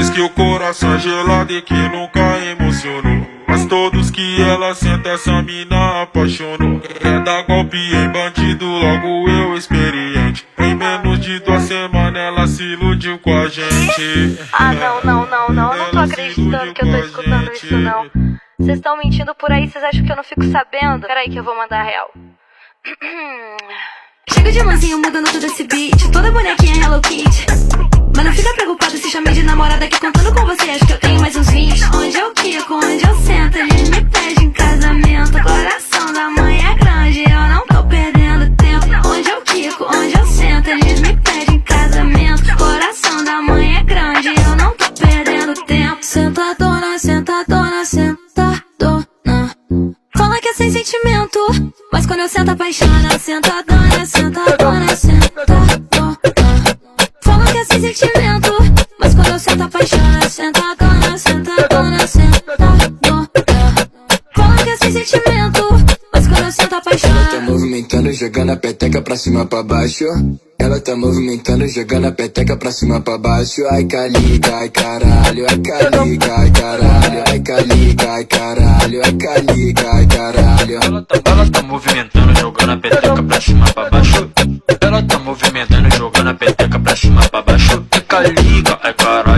Diz que o coração é gelado e que nunca emocionou, mas todos que ela senta essa mina apaixonou. Quer dar golpe em bandido, logo eu experiente. Em menos de 2 semanas ela se iludiu com a gente. Ah, não, eu não tô acreditando que eu tô escutando isso, não. Vocês estão mentindo por aí, vocês acham que eu não fico sabendo? Peraí que eu vou mandar a real. Chega de mansinho mudando todo esse beat, toda bonequinha Hello Kitty. Mas não fica preocupado se chamei de namorada que contando com você acho que eu tenho mais uns 20. Onde eu quico, onde eu sento, eles me pedem em casamento. O coração da mãe é grande, eu não tô perdendo tempo. Onde eu quico, onde eu sento, eles me pedem em casamento. O coração da mãe é grande, eu não tô perdendo tempo. Sentadona, sentadona, sentadona. Fala que é sem sentimento, mas quando eu sento apaixona. Sentadona, sentadona, sentadona. Fala que é sem sentimento, mas quando eu sento apaixona. Sentadona, sentadona, sentadona. Fala que é sem sentimento, mas quando eu sento apaixona. Ela tá movimentando, jogando a peteca pra cima pra baixo. Ela tá movimentando, jogando a peteca pra cima pra baixo. Ai caliga, ai caralho, ai caliga, ai caralho. Ai caliga, ai caralho, ai caliga, ai caralho. Ela tá movimentando, jogando a peteca pra cima pra baixo. Ela tá movimentando, jogando a peteca pra cima pra baixo. Ai caliga, ai caralho.